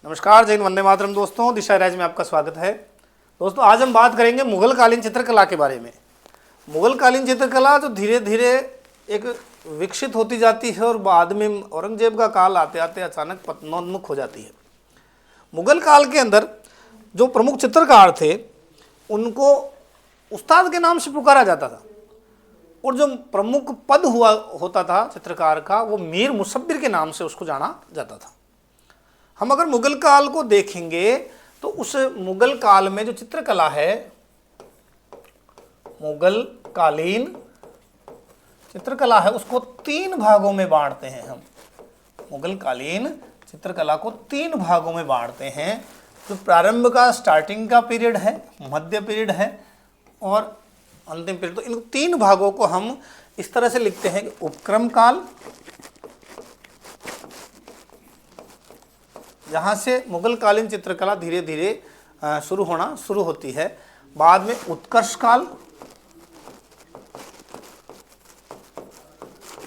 नमस्कार, जय हिंद, वंदे मातरम। दोस्तों, दिशा राज में आपका स्वागत है। दोस्तों, आज हम बात करेंगे मुगल कालीन चित्रकला के बारे में। मुगल कालीन चित्रकला जो धीरे धीरे एक विकसित होती जाती है और बाद में औरंगजेब का काल आते आते अचानक पतनोन्मुख हो जाती है। मुगल काल के अंदर जो प्रमुख चित्रकार थे उनको उस्ताद के नाम से पुकारा जाता था, और जो प्रमुख पद होता था चित्रकार का, वो मीर मुसब्बिर के नाम से उसको जाना जाता था। हम अगर मुगल काल को देखेंगे तो उस मुगल काल में जो चित्रकला है, मुगल कालीन चित्रकला है, उसको 3 भागों में बांटते हैं हम। मुगल कालीन चित्रकला को 3 भागों में बांटते हैं। जो प्रारंभ का स्टार्टिंग का पीरियड है, मध्य पीरियड है और अंतिम पीरियड। तो इन 3 भागों को हम इस तरह से लिखते हैं कि उपक्रम काल, जहाँ से मुगल कालीन चित्रकला धीरे धीरे शुरू होती है। बाद में उत्कर्ष काल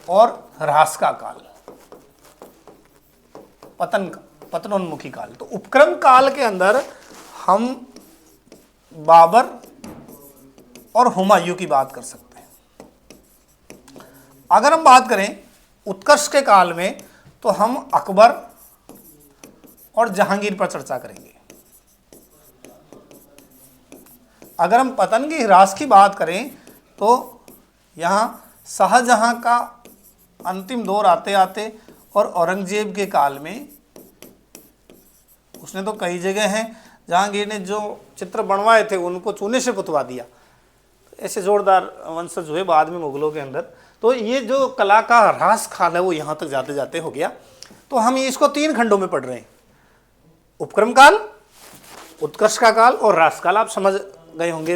और ह्रास का काल, पतनोन्मुखी काल। तो उपक्रम काल के अंदर हम बाबर और हुमायूं की बात कर सकते हैं। अगर हम बात करें उत्कर्ष के काल में तो हम अकबर और जहांगीर पर चर्चा करेंगे। अगर हम पतन की ह्रास की बात करें तो यहाँ शाहजहां का अंतिम दौर आते आते और औरंगजेब के काल में उसने तो कई जगह हैं जहांगीर ने जो चित्र बनवाए थे उनको चूने से पुतवा दिया। ऐसे जोरदार वंशज हुए बाद में मुगलों के अंदर। तो ये जो कला का ह्रास काल है वो यहाँ तक जाते जाते हो गया। तो हम इसको 3 खंडों में पढ़ रहे हैं, उपक्रम काल, उत्कर्ष का काल और ह्रास काल। आप समझ गए होंगे।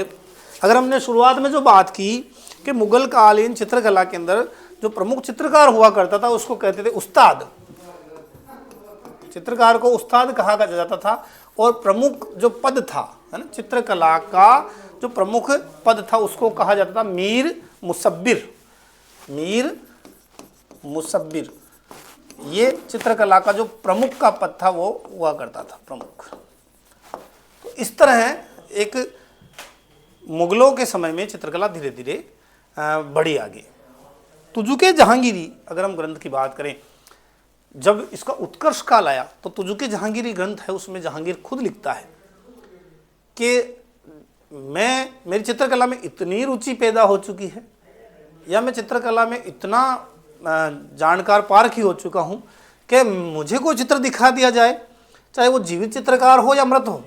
अगर हमने शुरुआत में जो बात की कि मुगल कालीन चित्रकला के अंदर जो प्रमुख चित्रकार हुआ करता था उसको कहते थे उस्ताद। चित्रकार को उस्ताद कहा जाता था। और प्रमुख जो पद था, है ना, चित्रकला का जो प्रमुख पद था उसको कहा जाता था मीर मुसब्बिर। मीर मुसब्बिर ये चित्रकला का जो प्रमुख का पद था वो हुआ करता था, प्रमुख। तो इस तरह एक मुगलों के समय में चित्रकला धीरे धीरे बढ़ी आगे। तुजुके जहांगीरी अगर हम ग्रंथ की बात करें, जब इसका उत्कर्ष काल आया तो तुजुके जहांगीरी ग्रंथ है, उसमें जहांगीर खुद लिखता है कि मेरी चित्रकला में इतनी रुचि पैदा हो चुकी है, या मैं चित्रकला में इतना जानकार पारखी हो चुका हूँ कि मुझे कोई चित्र दिखा दिया जाए, चाहे वो जीवित चित्रकार हो या मृत हो,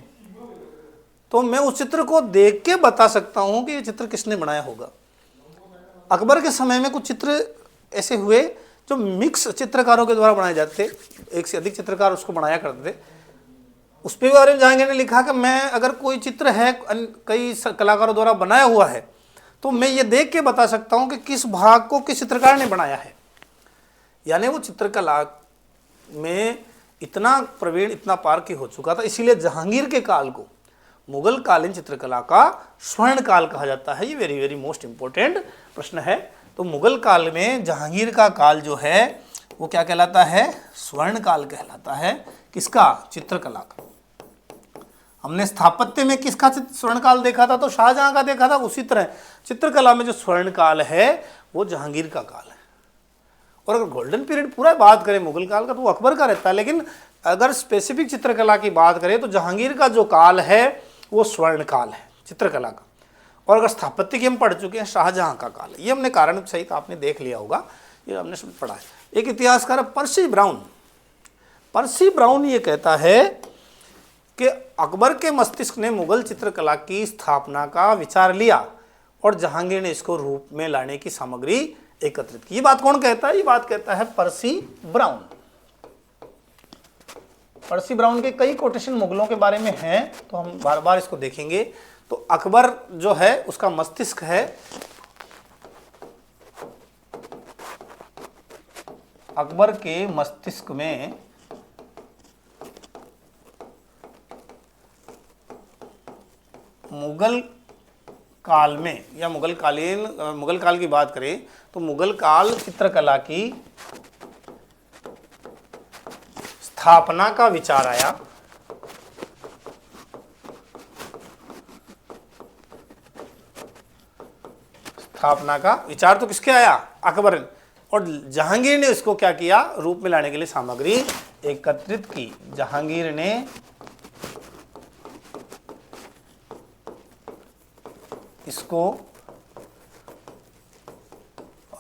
तो मैं उस चित्र को देख के बता सकता हूँ कि ये चित्र किसने बनाया होगा। अकबर के समय में कुछ चित्र ऐसे हुए जो मिक्स चित्रकारों के द्वारा बनाए जाते थे, एक से अधिक चित्रकार उसको बनाया करते थे। उस पर बारे में जहांगीर ने लिखा कि मैं अगर कोई चित्र है कई कलाकारों द्वारा बनाया हुआ है तो मैं ये देख के बता सकता हूँ कि किस भाग को किस चित्रकार ने बनाया है। यानी वो चित्रकला में इतना प्रवीण, इतना पारखी हो चुका था। इसीलिए जहांगीर के काल को मुगल कालीन चित्रकला का स्वर्ण काल कहा जाता है। ये वेरी वेरी मोस्ट इंपॉर्टेंट प्रश्न है। तो मुगल काल में जहांगीर का काल जो है वो क्या कहलाता है? स्वर्ण काल कहलाता है। किसका? चित्रकला का। हमने स्थापत्य में किसका स्वर्ण काल देखा था? तो शाहजहां का देखा था। उसी तरह चित्रकला में जो स्वर्ण काल है वो जहांगीर का काल है। और अगर गोल्डन पीरियड पूरा बात करें मुगल काल का तो वो अकबर का रहता है, लेकिन अगर स्पेसिफिक चित्रकला की बात करें तो जहांगीर का जो काल है वो स्वर्ण काल है चित्रकला का। और अगर स्थापत्य की हम पढ़ चुके हैं, शाहजहां का काल है। ये हमने कारण सहित आपने देख लिया होगा, ये हमने पढ़ा है। एक इतिहासकार पर्सी ब्राउन ये कहता है कि अकबर के मस्तिष्क ने मुगल चित्रकला की स्थापना का विचार लिया और जहांगीर ने इसको रूप में लाने की सामग्री एकत्रित की। ये बात कौन कहता है? ये बात कहता है पर्सी ब्राउन। पर्सी ब्राउन के कई कोटेशन मुगलों के बारे में हैं, तो हम बार बार इसको देखेंगे। तो अकबर जो है उसका मस्तिष्क है, अकबर के मस्तिष्क में मुगल काल में या मुगल काल की बात करें तो मुगल काल चित्रकला की स्थापना का विचार आया स्थापना का विचार तो किसके आया? अकबर ने। और जहांगीर ने इसको क्या किया? रूप में लाने के लिए सामग्री एकत्रित की। जहांगीर ने इसको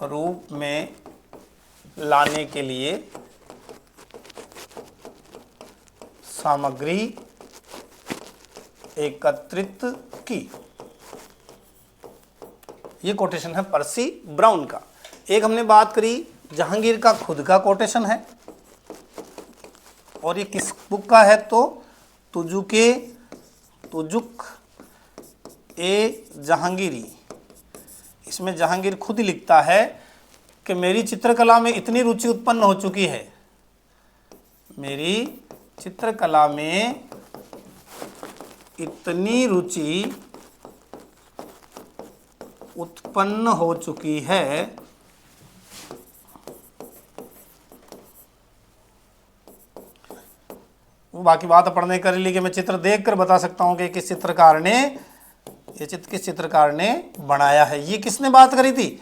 रूप में लाने के लिए सामग्री एकत्रित की। ये कोटेशन है पर्सी ब्राउन का। एक हमने बात करी जहांगीर का खुद का कोटेशन है, और ये किस बुक का है? तो तुजुक ए जहांगीरी। इसमें जहांगीर खुद ही लिखता है कि मेरी चित्रकला में इतनी रुचि उत्पन्न हो चुकी है, मेरी चित्रकला में इतनी रुचि उत्पन्न हो चुकी है वो बाकी बात पढ़ने कर ली कि मैं चित्र देखकर बता सकता हूं कि किस चित्रकार ने ये चित्र किस चित्रकार ने बनाया है। ये किसने बात करी थी?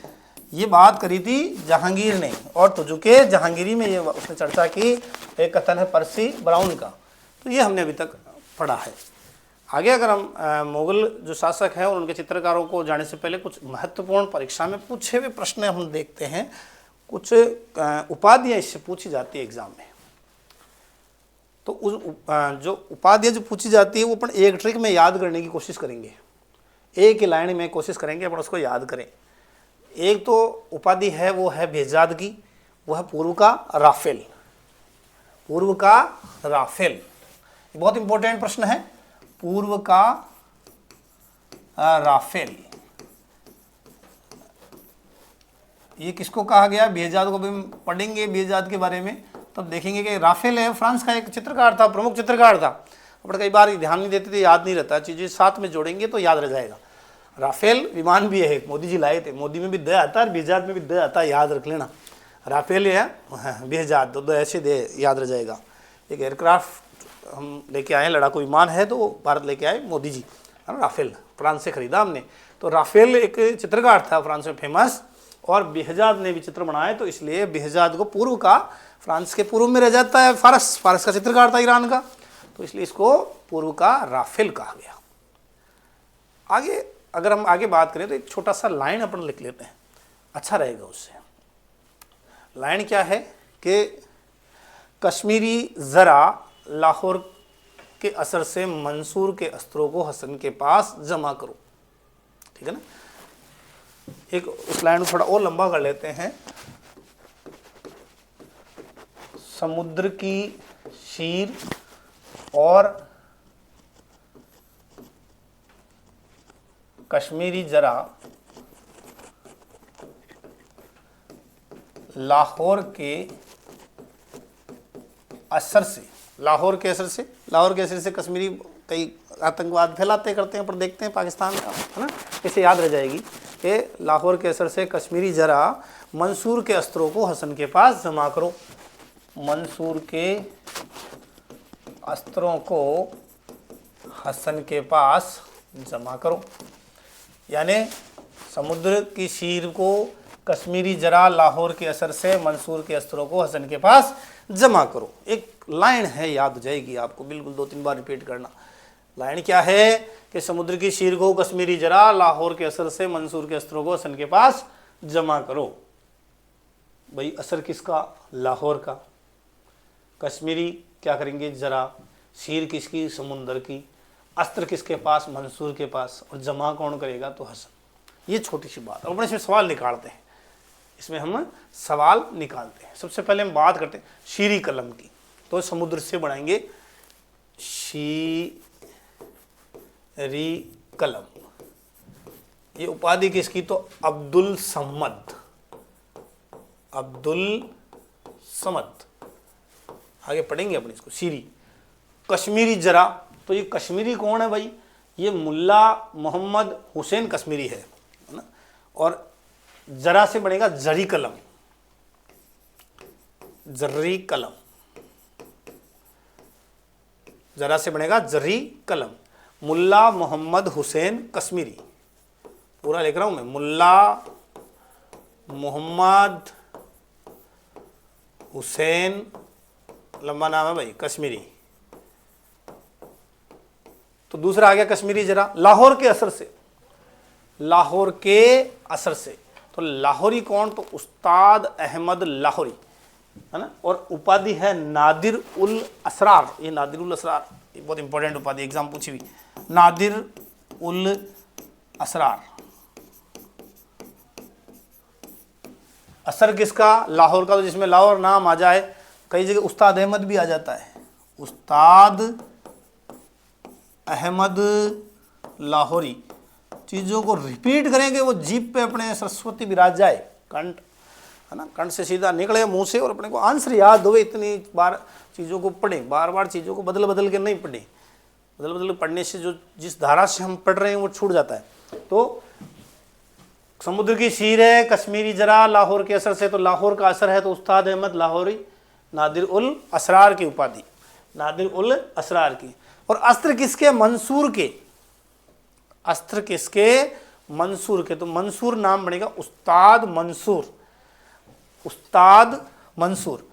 ये बात करी थी जहांगीर ने। और तुजुके जहांगीरी में ये उसने चर्चा की। एक कथन है पर्सी ब्राउन का। तो ये हमने अभी तक पढ़ा है। आगे अगर हम मुगल जो शासक हैं और उनके चित्रकारों को जाने से पहले कुछ महत्वपूर्ण परीक्षा में पूछे हुए प्रश्न हम देखते हैं। कुछ उपाधियाँ इससे पूछी जाती है एग्जाम में। तो उस जो उपाधियाँ जो पूछी जाती है वो अपन एक ट्रिक में याद करने की कोशिश करेंगे। एक ही लाइन में कोशिश करेंगे अपन उसको याद करें। एक तो उपाधि है वो है बेहजाद की, वो है पूर्व का राफेल। पूर्व का राफेल बहुत इंपॉर्टेंट प्रश्न है। पूर्व का राफेल ये किसको कहा गया? बेहजाद को भी पढ़ेंगे बेहजाद के बारे में तब देखेंगे कि राफेल है फ्रांस का एक चित्रकार था, प्रमुख चित्रकार था। अपन कई बार ध्यान नहीं देते थे, याद नहीं रहता। चीज़ें साथ में जोड़ेंगे तो याद रह जाएगा। राफेल विमान भी है, मोदी जी लाए थे। मोदी में भी द आता है, बेहजाद में भी द आता है, याद रख लेना। राफेल है बेहजाद, दो ऐसे दे याद रह जाएगा। एक एयरक्राफ्ट हम लेके आए, लड़ाकू विमान है तो भारत लेके आए मोदी जी, है ना। राफेल फ्रांस से खरीदा हमने। तो राफेल एक चित्रकार था फ्रांस में फेमस, और बेहजाद ने भी चित्र बनाए। तो इसलिए बेहजाद को पूर्व का, फ्रांस के पूर्व में रह जाता है फारस का चित्रकार था ईरान का, तो इसलिए इसको पूर्व का राफेल कहा गया। आगे अगर हम आगे बात करें तो एक छोटा सा लाइन अपन लिख लेते हैं, अच्छा रहेगा उससे। लाइन क्या है कि कश्मीरी ज़रा लाहौर के असर से मंसूर के अस्त्रों को हसन के पास जमा करो। ठीक है ना। एक उस लाइन को थोड़ा और लंबा कर लेते हैं। समुद्र की शीर और कश्मीरी जरा लाहौर के असर से कश्मीरी कई आतंकवाद फैलाते करते हैं, पर देखते हैं पाकिस्तान का, है ना। इसे याद रह जाएगी कि लाहौर के असर से कश्मीरी जरा मंसूर के अस्त्रों को हसन के पास जमा करो। मंसूर के अस्त्रों को हसन के पास जमा करो। यानी समुद्र की शीर को कश्मीरी जरा लाहौर के असर से मंसूर के अस्त्रों को हसन के पास जमा करो। एक लाइन है, याद हो जाएगी आपको, बिल्कुल 2-3 बार रिपीट करना। लाइन क्या है कि समुद्र की शीर को कश्मीरी जरा लाहौर के असर से मंसूर के अस्त्रों को हसन के पास जमा करो। भाई असर किसका? लाहौर का। कश्मीरी क्या करेंगे? जरा। शीर किसकी? समुद्र की। अस्त्र किसके पास? मंसूर के पास। और जमा कौन करेगा? तो हसन। ये छोटी सी बात। अब अपने इसमें सवाल निकालते हैं, इसमें हम सवाल निकालते हैं। सबसे पहले हम बात करते हैं शीरी कलम की। तो समुद्र से बनाएंगे शीरी कलम। ये उपाधि किसकी? तो अब्दुल समद। अब्दुल समद आगे पढ़ेंगे अपन इसको। शीरी। कश्मीरी जरा, तो ये कश्मीरी कौन है भाई? ये मुल्ला मोहम्मद हुसैन कश्मीरी है ना। और जरा से बनेगा जरी कलम। जर्री कलम। जरा से बनेगा जर्री कलम। मुल्ला मोहम्मद हुसैन कश्मीरी। पूरा लिख रहा हूं मैं, मुल्ला मोहम्मद हुसैन, लंबा नाम है भाई, कश्मीरी। तो दूसरा आ गया कश्मीरी जरा, लाहौर के असर से, लाहौर के असर से। तो लाहौरी कौन? तो उस्ताद अहमद लाहौरी, है ना। और उपाधि है नादिर उल असरार। ये नादिर उल असरार ये बहुत इंपॉर्टेंट उपाधि, एग्जाम पूछी हुई, नादिर उल असरार। असर किसका? लाहौर का। तो जिसमें लाहौर नाम आ जाए, कई जगह उस्ताद अहमद भी आ जाता है, उस्ताद अहमद लाहौरी। चीज़ों को रिपीट करेंगे, वो जीभ पे अपने सरस्वती विराज जाए, कंठ, है ना, कंठ से सीधा निकले मुंह से, और अपने को आंसर याद हो। इतनी बार चीज़ों को पढ़ें, बार बार चीज़ों को बदल बदल के नहीं पढ़ें। बदल बदल पढ़ने से जो जिस धारा से हम पढ़ रहे हैं वो छूट जाता है। तो समुद्र की सीर है, कश्मीरी जरा, लाहौर के असर से। तो लाहौर का असर है तो उस्ताद अहमद लाहौरी, नादिर उल असरार की उपाधि, नादिर उल असरार की। और अस्त्र किसके? मंसूर के। अस्त्र किसके? मंसूर के। तो मंसूर नाम बनेगा उस्ताद मंसूर, उस्ताद मंसूर।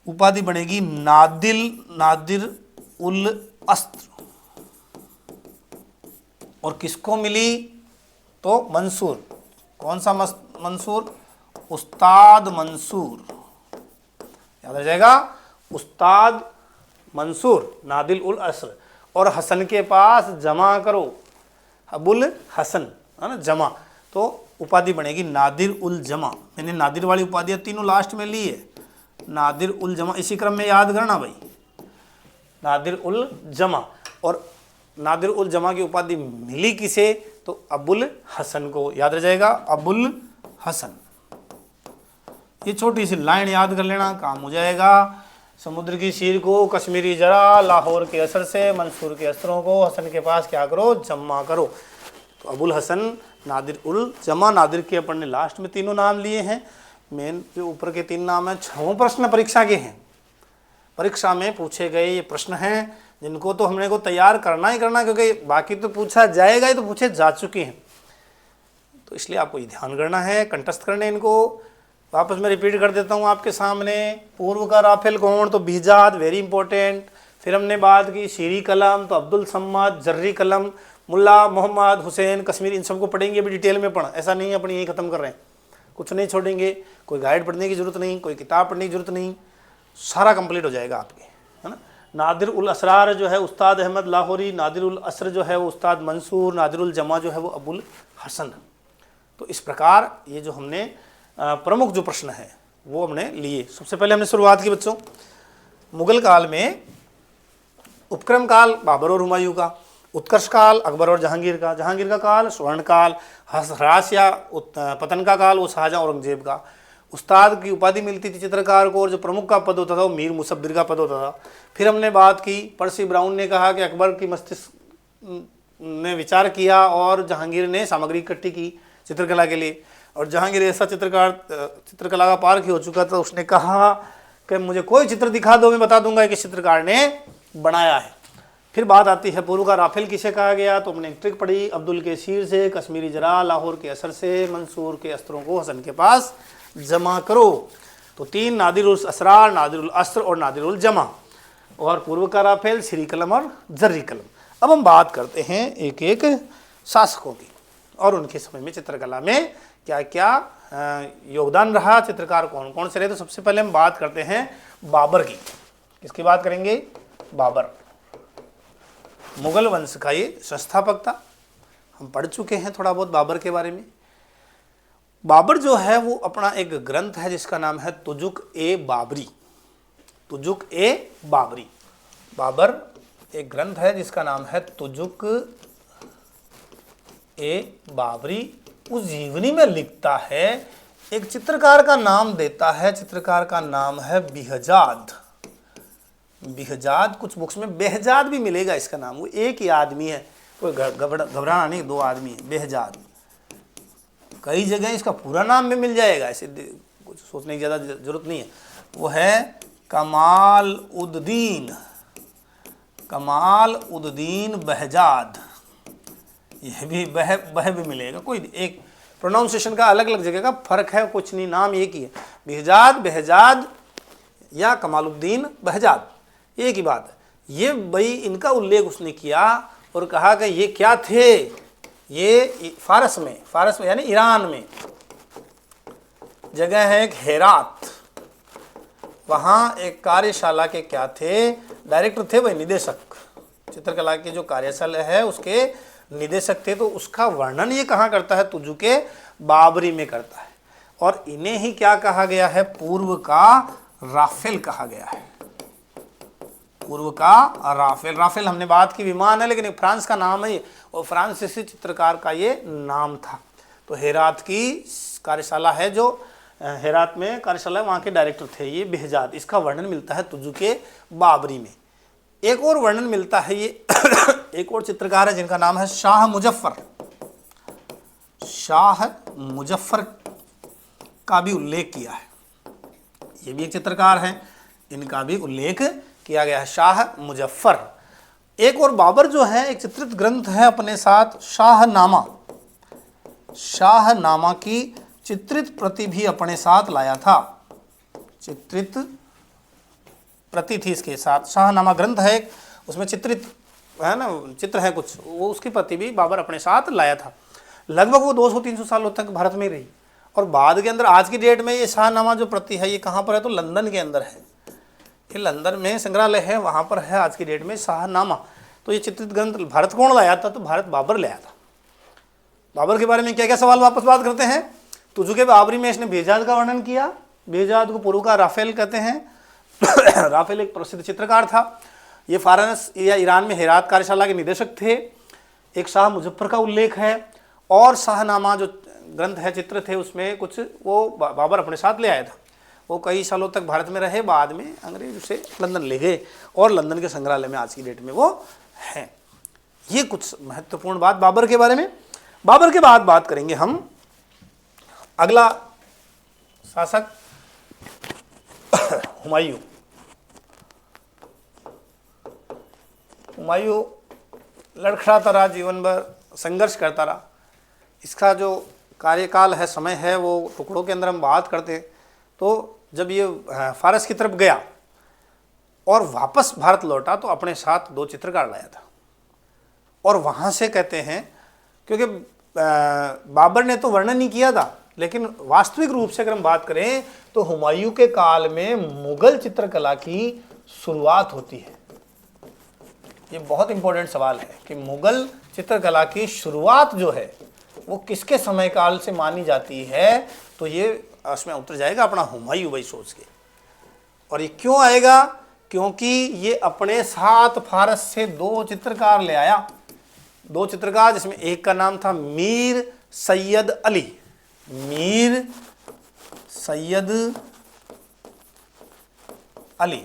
उपाधि बनेगी नादिर उल अस्त्र। और किसको मिली? तो मंसूर। कौन सा मंसूर? उस्ताद मंसूर, याद रह जाएगा, उस्ताद मंसूर, नादिल उल अस्र। और हसन के पास जमा करो, अबुल हसन, है ना, जमा। तो उपाधि बनेगी नादिर उल जमा। मैंने नादिर वाली उपाधियाँ तीनों लास्ट में ली है, नादिर उल जमा, इसी क्रम में याद करना भाई, नादिर उल जमा। और नादिर उल जमा की उपाधि मिली किसे? तो अबुल हसन को, याद रह जाएगा, अबुल हसन। ये छोटी सी लाइन याद कर लेना, काम हो जाएगा। समुद्र की सीर को कश्मीरी जरा, लाहौर के असर से, मंसूर के अस्त्रों को हसन के पास क्या करो? जमा करो। तो अबुल हसन, नादिर उल जमा, नादिर के अपन ने लास्ट में तीनों नाम लिए हैं। मेन जो ऊपर के तीन नाम हैं, 6 प्रश्न परीक्षा के हैं, परीक्षा में पूछे गए ये प्रश्न हैं, जिनको तो हमने को तैयार करना ही करना, क्योंकि बाकी तो पूछा जाएगा ही, तो पूछे जा चुके हैं। तो इसलिए आपको ये ध्यान करना है, कंठस्थ करने इनको। वापस मैं रिपीट कर देता हूँ आपके सामने। पूर्व का राफेल कौन? तो बिहजाद, वेरी इंपॉर्टेंट। फिर हमने बात की शीरी कलम, तो अब्दुल सम्मद, जर्री कलम, मुल्ला मोहम्मद हुसैन कश्मीरी। इन सबको पढ़ेंगे अभी डिटेल में, पढ़, ऐसा नहीं है अपनी यही खत्म कर रहे हैं, कुछ नहीं छोड़ेंगे। कोई गाइड पढ़ने की जरूरत नहीं, कोई किताब पढ़ने की जरूरत नहीं, सारा कंप्लीट हो जाएगा आपके, है ना। नादिर उल असरार जो है उस्ताद अहमद लाहौरी, नादिर उल असर जो है वो उस्ताद मंसूर, नादिर उल जमा जो है वो अबुल हसन। तो इस प्रकार ये जो हमने प्रमुख जो प्रश्न है वो हमने लिए। सबसे पहले हमने शुरुआत की बच्चों, मुगल काल में उपक्रम काल बाबर और हुमायूं का, उत्कर्ष काल अकबर और जहांगीर का, जहांगीर का काल स्वर्ण काल, ह्रास या पतन का काल वो शाहजहां औरंगजेब का। उस्ताद की उपाधि मिलती थी चित्रकार को, और जो प्रमुख का पद होता था वो मीर मुसब्बिर का पद होता था। फिर हमने बात की, पर्सी ब्राउन ने कहा कि अकबर की मस्तिष्क ने विचार किया और जहांगीर ने सामग्री इकट्ठी की चित्रकला के लिए। और जहांगीर ऐसा चित्रकला का पारखी हो चुका था, उसने कहा कि मुझे कोई चित्र दिखा दो, मैं बता दूंगा कि चित्रकार ने बनाया है। फिर बात आती है पूर्व का राफेल किसे कहा गया? तो हमने ट्रिक पढ़ी, अब्दुल के सीर से, कश्मीरी जरा, लाहौर के असर से, मंसूर के अस्त्रों को हसन के पास जमा करो। तो 3 नादिर उल असरार, नादिर उल अस्र और नादिर उल जमा। और पूर्व का राफेल, शीरी कलम और जर्री कलम। अब हम बात करते हैं एक एक शासकों की और उनके समय में चित्रकला में क्या क्या योगदान रहा, चित्रकार कौन कौन से रहे। तो सबसे पहले हम बात करते हैं बाबर की। किसकी बात करेंगे? बाबर, मुगल वंश का ये संस्थापक था। हम पढ़ चुके हैं थोड़ा बहुत बाबर के बारे में। बाबर जो है वो अपना एक ग्रंथ है जिसका नाम है तुजुक ए बाबरी, तुजुक ए बाबरी। बाबर एक ग्रंथ है जिसका नाम है तुजुक ए बाबरी। उस जीवनी में लिखता है, एक चित्रकार का नाम देता है, चित्रकार का नाम है बिहजाद। बिहजाद, कुछ बुक्स में बेहजाद भी मिलेगा इसका नाम, वो एक ही आदमी है, कोई घबराना नहीं, 2 आदमी है बेहजाद। कई जगह इसका पूरा नाम भी मिल जाएगा, ऐसे कुछ सोचने की ज़्यादा जरूरत नहीं है। वो है कमाल उद्दीन, कमाल उद्दीन बेहजाद, यह भी बह भी मिलेगा, कोई एक प्रोनाउंसिएशन का अलग अलग जगह का फर्क है, कुछ नहीं, नाम एक ही है। बेहजाद, बेहजाद या कमालुद्दीन बहजाद, एक ही बात है। ये भाई इनका उल्लेख उसने किया और कहा कि ये क्या थे, ये फारस में यानी ईरान में जगह है एक हेरात, वहाँ एक कार्यशाला के क्या थे, डायरेक्टर थे भाई, निदेशक, चित्रकला की जो कार्यशाला है उसके निदेशक थे। तो उसका वर्णन ये कहाँ करता है, तुजु के बाबरी में करता है। और इन्हें ही क्या कहा गया है, पूर्व का राफेल कहा गया है, पूर्व का राफेल। राफेल हमने बात की विमान है, लेकिन फ्रांस का नाम है और फ्रांसीसी चित्रकार का ये नाम था। तो हेरात की कार्यशाला है, जो हेरात में कार्यशाला, वहाँ के डायरेक्टर थे ये बेहजाद। इसका वर्णन मिलता है तुजु के बाबरी में। एक और वर्णन मिलता है, ये एक और चित्रकार है जिनका नाम है शाह मुजफ्फर। शाह मुजफ्फर का भी उल्लेख किया है, ये भी एक चित्रकार हैं, इनका भी उल्लेख किया गया है, शाह मुजफ्फर। एक और बाबर जो है, एक चित्रित ग्रंथ है अपने साथ, शाहनामा। शाहनामा की चित्रित प्रति भी अपने साथ लाया था, चित्रित प्रति थी इसके साथ। शाहनामा ग्रंथ है, उसमें चित्रित है ना, चित्र है कुछ, वो उसकी प्रति भी बाबर अपने साथ लाया था। लगभग वो 200-300 सालों तक भारत में रही। और बाद के अंदर आज की डेट में ये शाहनामा जो प्रति है, ये कहाँ पर है, तो लंदन के अंदर है। ये लंदन में संग्रहालय है, वहाँ पर है आज की डेट में शाहनामा। तो ये चित्रित ग्रंथ भारत कौन लाया था, तो भारत बाबर लाया था। बाबर के बारे में क्या क्या सवाल वापस बात करते हैं। तुजु के बाबरी में इसने बेहजाद का वर्णन किया, बेहजाद को पूर्व का राफेल कहते हैं। राफेल एक प्रसिद्ध चित्रकार था, ये फारस या ईरान में हेरात कार्यशाला के निदेशक थे। एक शाह मुजफ्फर का उल्लेख है, और शाहनामा जो ग्रंथ है, चित्र थे, उसमें कुछ वो बाबर अपने साथ ले आया था। वो कई सालों तक भारत में रहे, बाद में अंग्रेज उसे लंदन ले गए और लंदन के संग्रहालय में आज की डेट में वो हैं। ये कुछ महत्वपूर्ण बात बाबर के बारे में। बाबर के बाद बात करेंगे हम अगला शासक हुमायूं। हुमायूं लड़खड़ाता रहा, जीवन भर संघर्ष करता रहा। इसका जो कार्यकाल है, समय है, वो टुकड़ों के अंदर हम बात करते हैं। तो जब ये फारस की तरफ गया और वापस भारत लौटा, तो अपने साथ 2 चित्रकार लाया था। और वहाँ से कहते हैं, क्योंकि बाबर ने तो वर्णन नहीं किया था, लेकिन वास्तविक रूप से अगर हम बात करें तो हुमायूं के काल में मुगल चित्रकला की शुरुआत होती है। ये बहुत इंपॉर्टेंट सवाल है कि मुगल चित्रकला की शुरुआत जो है वो किसके समय काल से मानी जाती है। तो ये उसमें उतर जाएगा अपना हुमायूं भाई सोच के। और ये क्यों आएगा, क्योंकि ये अपने साथ फारस से 2 चित्रकार ले आया। 2 चित्रकार, जिसमें एक का नाम था मीर सैयद अली, मीर सैयद अली,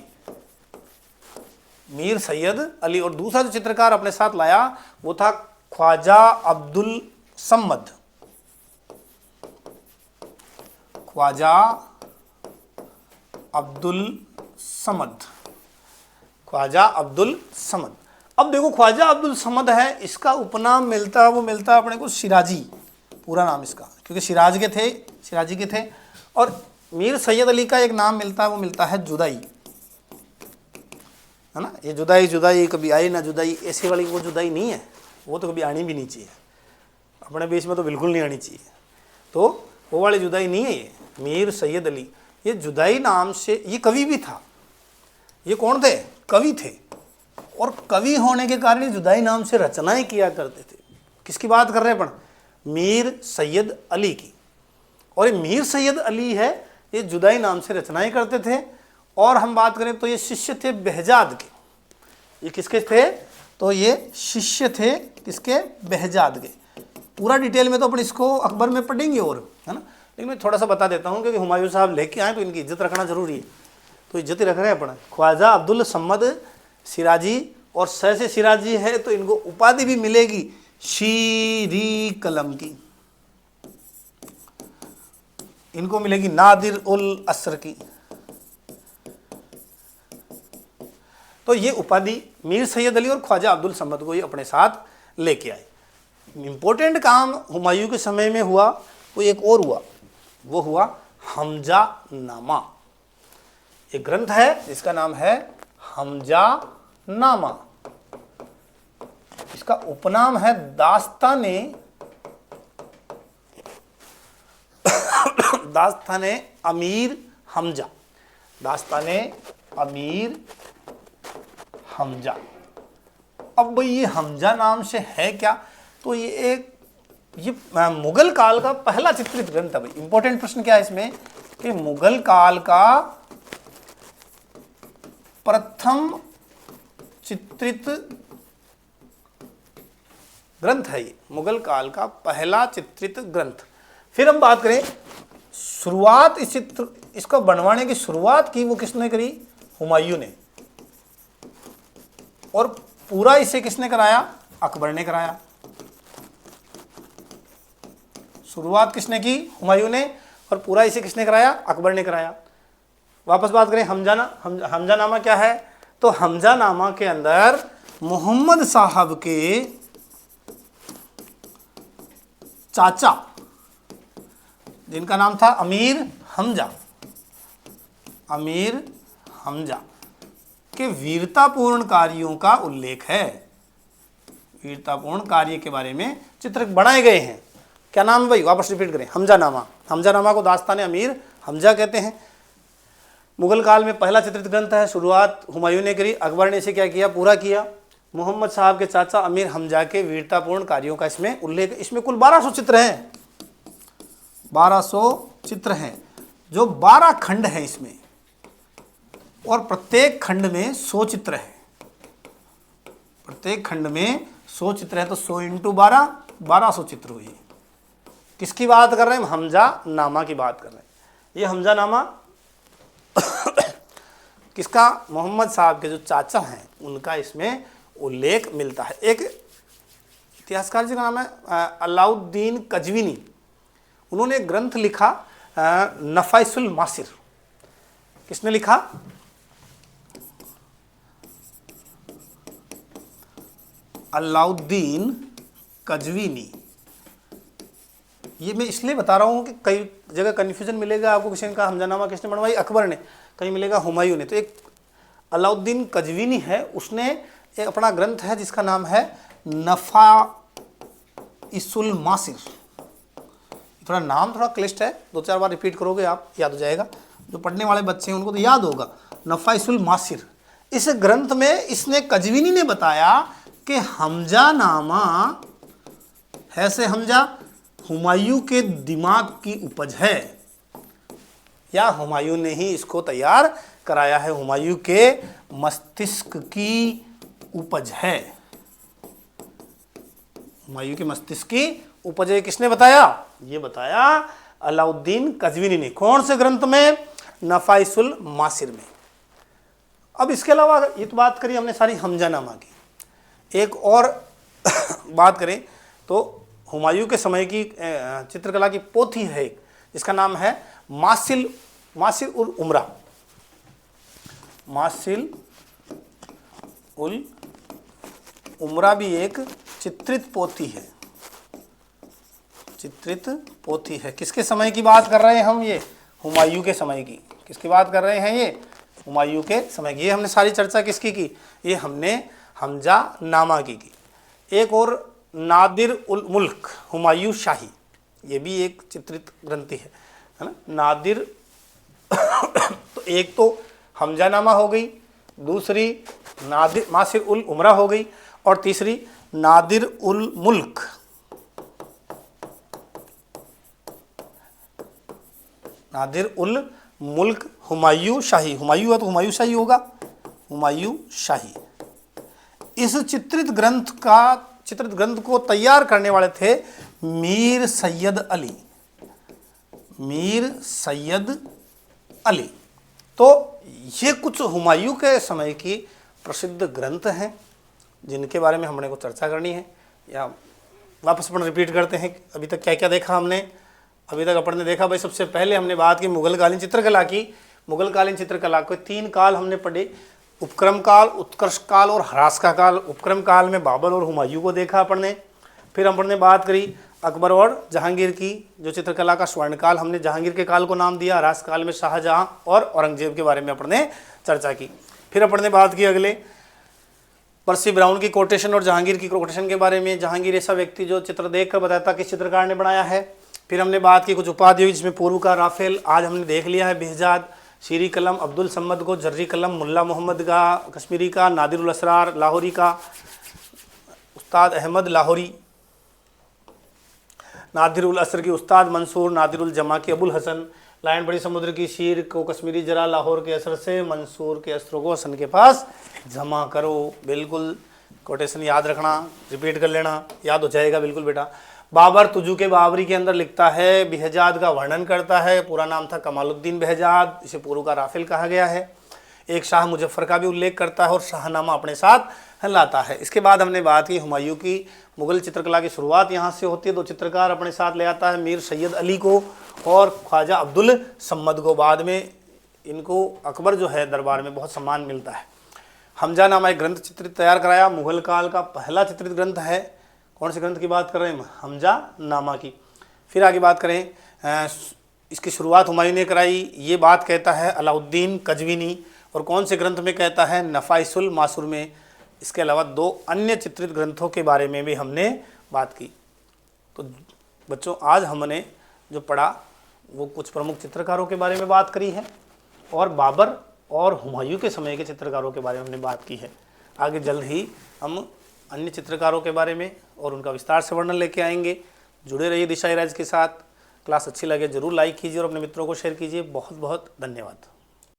मीर सैयद अली। और दूसरा जो चित्रकार अपने साथ लाया वो था ख्वाजा अब्दुल सम्मद, ख्वाजा अब्दुल समद, ख्वाजा अब्दुल समद। अब देखो, ख्वाजा अब्दुल समद है, इसका उपनाम मिलता है अपने को सिराजी, पूरा नाम इसका, क्योंकि सिराजी के थे। और मीर सैयद अली का एक नाम मिलता है जुदाई, है ना। ये जुदाई कभी आई ना जुदाई, ऐसी वाली वो जुदाई नहीं है, वो तो कभी आनी भी नहीं चाहिए, अपने बीच में तो बिल्कुल नहीं आनी चाहिए। तो वो वाली जुदाई नहीं है ये मीर सैयद अली। ये जुदाई नाम से, ये कवि भी था। ये कौन थे, कवि थे। और कवि होने के कारण जुदाई नाम से रचनाएं किया करते थे। किसकी बात कर रहे हैं अपन, मीर सैयद अली की। और ये मीर सैयद अली है, ये जुदाई नाम से रचनाएं करते थे। और हम बात करें तो ये शिष्य थे बेहजाद के। ये किसके थे, तो ये शिष्य थे किसके, बेहजाद के। पूरा डिटेल में तो अपन इसको अकबर में पढ़ेंगे और, है ना, लेकिन मैं थोड़ा सा बता देता हूँ, क्योंकि हुमायूं साहब लेके आए तो इनकी इज्जत रखना जरूरी है। तो इज्जत ही रख रहे हैं अपन। ख्वाजा अब्दुल सम्मद सिराजी, और से सिराजी है तो इनको उपाधि भी मिलेगी शीरी कलम की, इनको मिलेगी नादिर उल असर की। तो ये उपाधि मीर सैयद अली और ख्वाजा अब्दुल सम्मद को ये अपने साथ लेके आए। इम्पोर्टेंट काम हुमायूं के समय में हुआ वो एक और हुआ, वो हुआ हमजा नामा। एक ग्रंथ है जिसका नाम है हमजा नामा। इसका उपनाम है दास्ताने दास्ताने अमीर हमजा, दास्ताने अमीर हमजा। अब भाई ये हमजा नाम से है क्या, तो ये मुगल काल का पहला चित्रित ग्रंथ है। भाई इंपॉर्टेंट प्रश्न क्या है इसमें कि मुगल काल का प्रथम चित्रित ग्रंथ है ये, मुगल काल का पहला चित्रित ग्रंथ। फिर हम बात करें शुरुआत, इस चित्र इसको बनवाने की शुरुआत की वो किसने करी, हुमायूं ने। और पूरा इसे किसने कराया, अकबर ने कराया। शुरुआत किसने की, हुमायूं ने, और पूरा इसे किसने कराया, अकबर ने कराया। वापस बात करें हमजानामा क्या है, तो हमजानामा के अंदर मोहम्मद साहब के चाचा जिनका नाम था अमीर हमजा, अमीर हमजा के वीरतापूर्ण कार्यों का उल्लेख है। वीरतापूर्ण कार्य के बारे में चित्र बनाए गए हैं। क्या नाम भाई, वापस रिपीट करें, हमजानामा। हमजानामा को दास्तान अमीर हमजा कहते हैं। मुगल काल में पहला चित्रित ग्रंथ है। शुरुआत हुमायूं ने करी, अकबर ने इसे क्या किया, पूरा किया। मोहम्मद साहब के चाचा अमीर हमजा के वीरतापूर्ण कार्यों का इसमें उल्लेख। इसमें कुल 1200 चित्र हैं, 1200 चित्र हैं, जो 12 खंड हैं इसमें, और प्रत्येक खंड में 100 चित्र है। प्रत्येक खंड में 100 चित्र है, तो 100 × 12 1200 चित्र हुए। किसकी बात कर रहे हैं, हमजा नामा की बात कर रहे हैं। ये हमजा नामा किसका, मोहम्मद साहब के जो चाचा हैं उनका इसमें उल्लेख मिलता है। एक इतिहासकार जी का नाम है अलाउद्दीन कजवीनी। उन्होंने एक ग्रंथ लिखा नफाइसुल मासिर। किसने लिखा, अलाउद्दीन कजवीनी। ये मैं इसलिए बता रहा हूँ कि कई जगह कन्फ्यूजन मिलेगा आपको, किसी ने कहा हमजानामा किसने बनवाई, अकबर ने, कहीं मिलेगा हुमायूं ने। तो एक अलाउद्दीन कजवीनी है, उसने एक अपना ग्रंथ है जिसका नाम है नफाइसुल मासिर। थोड़ा नाम थोड़ा क्लिष्ट है, 2-4 बार रिपीट करोगे आप याद हो जाएगा। जो पढ़ने वाले बच्चे हैं उनको तो याद होगा, नफाइसुल मासिर। इस ग्रंथ में इसने कजवीनी ने बताया कि हमजानामा है से हमजा हुमायूं के दिमाग की उपज है, या हुमायूं ने ही इसको तैयार कराया है, हुमायूं के मस्तिष्क की उपज है। हुमायूं के मस्तिष्क की उपज है। किसने बताया, ये बताया अलाउद्दीन कजवीनी ने। कौन से ग्रंथ में, नफाइसुल मासिर में। अब इसके अलावा ये तो बात करी हमने सारी हमजानामा की। एक और बात करें तो हुमायूं के समय की चित्रकला की पोथी है एक, जिसका नाम है मासिल उल उमरा। मासिल उल उमरा भी एक चित्रित पोथी है, चित्रित पोथी है। किसके समय की बात कर रहे हैं हम, ये हुमायूं के समय की। किसकी बात कर रहे हैं, ये हुमायूं के समय की। ये हमने सारी चर्चा किसकी की, ये हमने हमजानामा की। एक और नादिर उल मुल्क हुमायूं शाही, ये भी एक चित्रित ग्रंथि है ना, नादिर। तो एक तो हमजानामा हो गई, दूसरी नादिर मासिर उल उमरा हो गई, और तीसरी नादिर उल मुल्क। नादिर उल मुल्क हुमायूं शाही। हुमायूं है तो हुमायूं शाही होगा, हुमायूं शाही। इस चित्रित ग्रंथ को तैयार करने वाले थे मीर सैयद अली। मीर सैयद अली। तो ये कुछ हुमायूं के समय की प्रसिद्ध ग्रंथ हैं जिनके बारे में हमने को चर्चा करनी है। या वापस अपन रिपीट करते हैं, अभी तक क्या क्या देखा हमने। अभी तक अपन ने देखा भाई, सबसे पहले हमने बात की मुगलकालीन चित्रकला की। मुगलकालीन चित्रकला को 3 काल हमने पढ़े, उपक्रम काल, उत्कर्ष काल और ह्रासका काल। उपक्रम काल में बाबर और हुमायूं को देखा अपन ने। फिर हमने ने बात करी अकबर और जहांगीर की, जो चित्रकला का स्वर्णकाल, हमने जहांगीर के काल को नाम दिया, राजकाल में शाहजहां और औरंगजेब के बारे में अपन ने चर्चा की। फिर अपन ने बात की अगले पर्सी ब्राउन की कोटेशन और जहांगीर की कोटेशन के बारे में। जहांगीर ऐसा व्यक्ति जो चित्र देखकर बताता किस चित्रकार ने बनाया है। फिर हमने बात की कुछ उपाधियों जिसमें पूर्व का राफेल आज हमने देख लिया है, बेहजाद, शीरी कलम अब्दुल सम्मद को, जर्री कलम मुल्ला मोहम्मद का कश्मीरी का, नादिरुल असरार लाहौरी का, उस्ताद अहमद लाहौरी, नादिरुल असर की उस्ताद मंसूर, नादिरुल जमा की अबुल हसन, लायन बड़ी समुद्र की शीर को कश्मीरी जरा लाहौर के असर से, मंसूर के अस्त्रों को हसन के पास जमा करो। बिल्कुल कोटेशन याद रखना, रिपीट कर लेना, याद हो जाएगा बिल्कुल बेटा। बाबर तुजू के बाबरी के अंदर लिखता है, बेहजाद का वर्णन करता है, पूरा नाम था कमालुद्दीन बेहजाद, इसे पूर्व का राफेल कहा गया है। एक शाह मुजफ्फर का भी उल्लेख करता है और शाहनामा अपने साथ लाता है। इसके बाद हमने बात की हुमायूं की मुगल चित्रकला की शुरुआत यहाँ से होती है। दो चित्रकार अपने साथ ले आता है, मीर सैयद अली को और ख्वाजा अब्दुल सम्मद को। बाद में इनको अकबर जो है दरबार में बहुत सम्मान मिलता है। हमजा नामा एक ग्रंथ चित्रित तैयार कराया, मुगल काल का पहला चित्रित ग्रंथ है। कौन से ग्रंथ की बात कर रहे हैं? हमजा नामा की। फिर आगे बात करें, इसकी शुरुआत हुमायूं ने कराई, ये बात कहता है अलाउद्दीन कजवीनी। और कौन से ग्रंथ में कहता है? नफाइसुल मासुर में। इसके अलावा दो अन्य चित्रित ग्रंथों के बारे में भी हमने बात की। तो बच्चों आज हमने जो पढ़ा वो कुछ प्रमुख चित्रकारों के बारे में बात करी है और बाबर और हुमायूं के समय के चित्रकारों के बारे में हमने बात की है। आगे जल्द ही हम अन्य चित्रकारों के बारे में और उनका विस्तार से वर्णन लेके आएंगे। जुड़े रहिए दिशा राइज के साथ। क्लास अच्छी लगे जरूर लाइक कीजिए और अपने मित्रों को शेयर कीजिए। बहुत बहुत धन्यवाद।